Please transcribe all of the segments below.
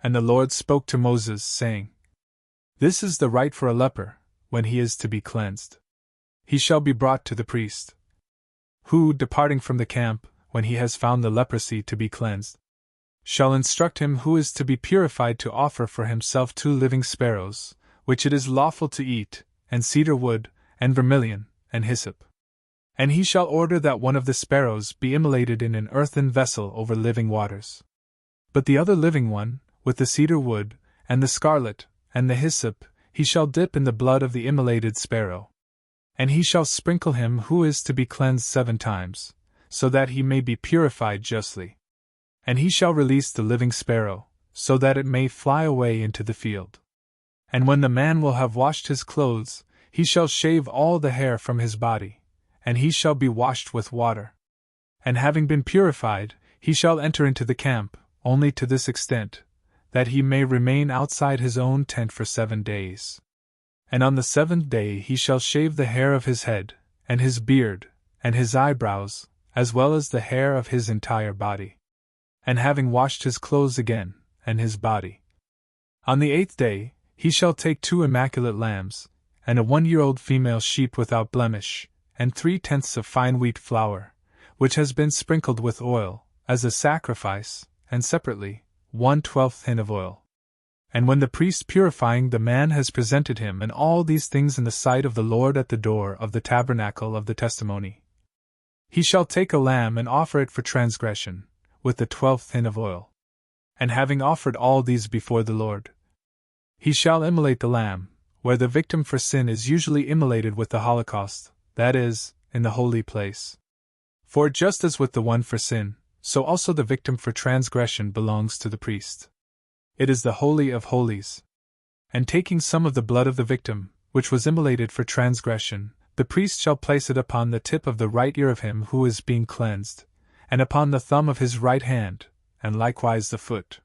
And the Lord spoke to Moses, saying, This is the rite for a leper, when he is to be cleansed. He shall be brought to the priest, who, departing from the camp, when he has found the leprosy to be cleansed, shall instruct him who is to be purified to offer for himself 2 living sparrows, which it is lawful to eat, and cedar wood, and vermilion, and hyssop. And he shall order that one of the sparrows be immolated in an earthen vessel over living waters. But the other living one, with the cedar wood, and the scarlet, and the hyssop, he shall dip in the blood of the immolated sparrow. And he shall sprinkle him who is to be cleansed 7 times, so that he may be purified justly. And he shall release the living sparrow, so that it may fly away into the field. And when the man will have washed his clothes, he shall shave all the hair from his body, and he shall be washed with water. And having been purified, he shall enter into the camp, only to this extent, that he may remain outside his own tent for 7 days. And on the 7th day he shall shave the hair of his head, and his beard, and his eyebrows, as well as the hair of his entire body. And having washed his clothes again, and his body, on the 8th day he shall take 2 immaculate lambs, and a 1-year-old female sheep without blemish, and 3/10 of fine wheat flour, which has been sprinkled with oil, as a sacrifice, and separately 1/12 hin of oil. And when the priest purifying the man has presented him and all these things in the sight of the Lord at the door of the tabernacle of the testimony, he shall take a lamb and offer it for transgression, with the 12th hin of oil. And having offered all these before the Lord, he shall immolate the lamb, where the victim for sin is usually immolated with the holocaust, that is, in the holy place. For just as with the one for sin, so also the victim for transgression belongs to the priest. It is the Holy of Holies. And taking some of the blood of the victim, which was immolated for transgression, the priest shall place it upon the tip of the right ear of him who is being cleansed, and upon the thumb of his right hand, and likewise the foot.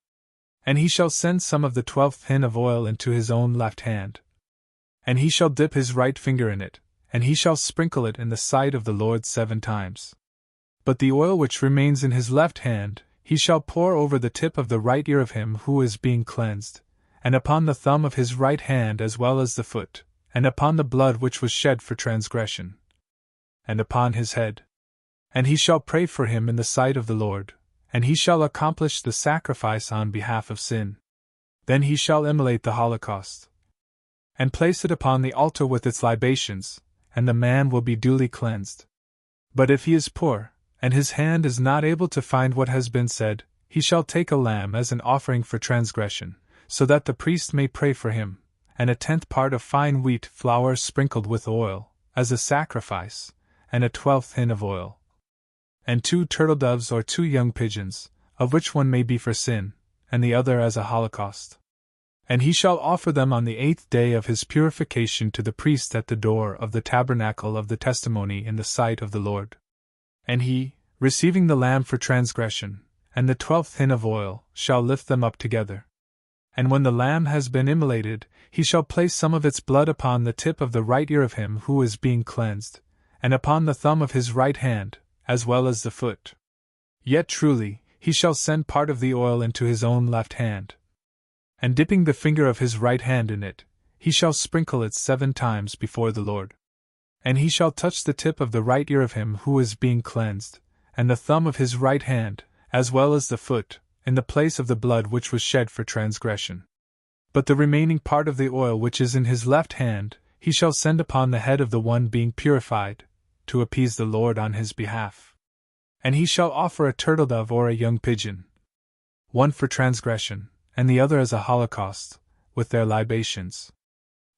And he shall send some of the 12th hin of oil into his own left hand. And he shall dip his right finger in it, and he shall sprinkle it in the sight of the Lord 7 times. But the oil which remains in his left hand, he shall pour over the tip of the right ear of him who is being cleansed, and upon the thumb of his right hand as well as the foot, and upon the blood which was shed for transgression, and upon his head. And he shall pray for him in the sight of the Lord, and he shall accomplish the sacrifice on behalf of sin. Then he shall immolate the holocaust, and place it upon the altar with its libations, and the man will be duly cleansed. But if he is poor, and his hand is not able to find what has been said, he shall take a lamb as an offering for transgression, so that the priest may pray for him, and a 10th part of fine wheat flour sprinkled with oil, as a sacrifice, and a 12th hin of oil. And 2 turtle-doves or 2 young pigeons, of which one may be for sin, and the other as a holocaust. And he shall offer them on the 8th day of his purification to the priest at the door of the tabernacle of the testimony in the sight of the Lord. And he, receiving the lamb for transgression, and the 12th hin of oil, shall lift them up together. And when the lamb has been immolated, he shall place some of its blood upon the tip of the right ear of him who is being cleansed, and upon the thumb of his right hand, as well as the foot. Yet truly, he shall send part of the oil into his own left hand. And dipping the finger of his right hand in it, he shall sprinkle it 7 times before the Lord. And he shall touch the tip of the right ear of him who is being cleansed, and the thumb of his right hand, as well as the foot, in the place of the blood which was shed for transgression. But the remaining part of the oil which is in his left hand, he shall send upon the head of the one being purified, to appease the Lord on his behalf. And he shall offer a turtle-dove or a young pigeon, one for transgression, and the other as a holocaust, with their libations.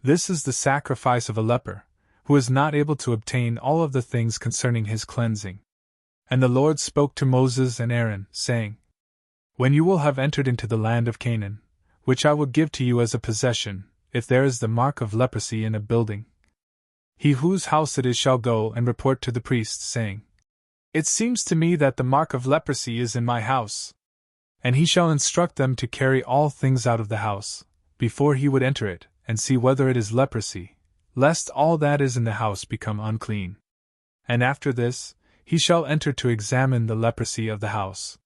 This is the sacrifice of a leper, who is not able to obtain all of the things concerning his cleansing. And the Lord spoke to Moses and Aaron, saying, When you will have entered into the land of Canaan, which I will give to you as a possession, if there is the mark of leprosy in a building, he whose house it is shall go and report to the priest, saying, It seems to me that the mark of leprosy is in my house. And he shall instruct them to carry all things out of the house, before he would enter it, and see whether it is leprosy, lest all that is in the house become unclean. And after this, he shall enter to examine the leprosy of the house.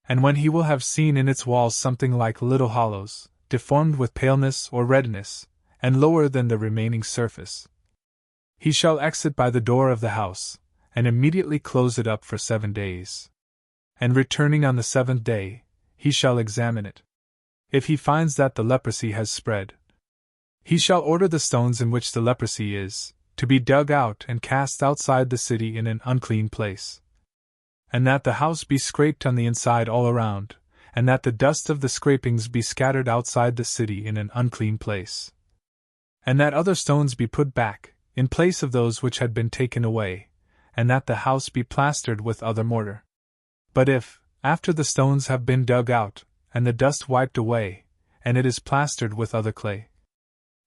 And when he will have seen in its walls something like little hollows, deformed with paleness or redness, and lower than the remaining surface, he shall exit by the door of the house, and immediately close it up for 7 days. And returning on the 7th day, he shall examine it. If he finds that the leprosy has spread, he shall order the stones in which the leprosy is, to be dug out and cast outside the city in an unclean place. And that the house be scraped on the inside all around, and that the dust of the scrapings be scattered outside the city in an unclean place. And that other stones be put back, in place of those which had been taken away, and that the house be plastered with other mortar. But if, after the stones have been dug out, and the dust wiped away, and it is plastered with other clay,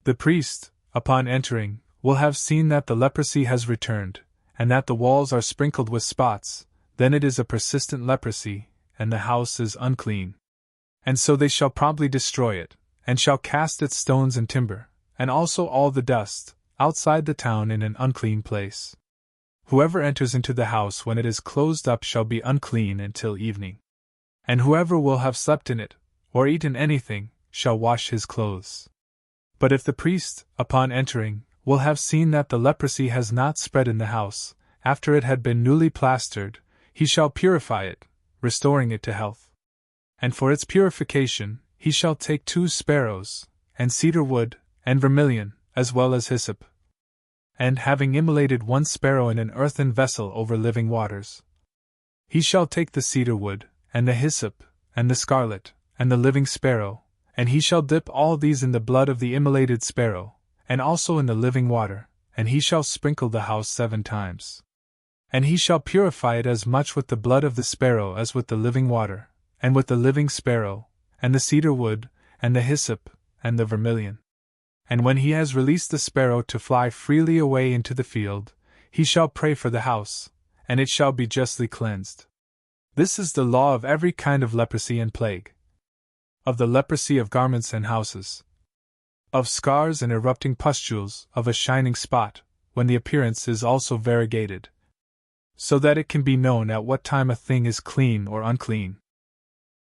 the priest, upon entering, will have seen that the leprosy has returned, and that the walls are sprinkled with spots, then it is a persistent leprosy, and the house is unclean. And so they shall promptly destroy it, and shall cast its stones and timber, and also all the dust, outside the town in an unclean place. Whoever enters into the house when it is closed up shall be unclean until evening. And whoever will have slept in it, or eaten anything, shall wash his clothes. But if the priest, upon entering, will have seen that the leprosy has not spread in the house, after it had been newly plastered, he shall purify it, restoring it to health. And for its purification, he shall take 2 sparrows, and cedar wood, and vermilion, as well as hyssop. And having immolated 1 sparrow in an earthen vessel over living waters, he shall take the cedar wood, and the hyssop, and the scarlet, and the living sparrow, and he shall dip all these in the blood of the immolated sparrow, and also in the living water, and he shall sprinkle the house 7 times. And he shall purify it as much with the blood of the sparrow as with the living water, and with the living sparrow, and the cedar wood, and the hyssop, and the vermilion. And when he has released the sparrow to fly freely away into the field, he shall pray for the house, and it shall be justly cleansed. This is the law of every kind of leprosy and plague. Of the leprosy of garments and houses. Of scars and erupting pustules, of a shining spot, when the appearance is also variegated, so that it can be known at what time a thing is clean or unclean.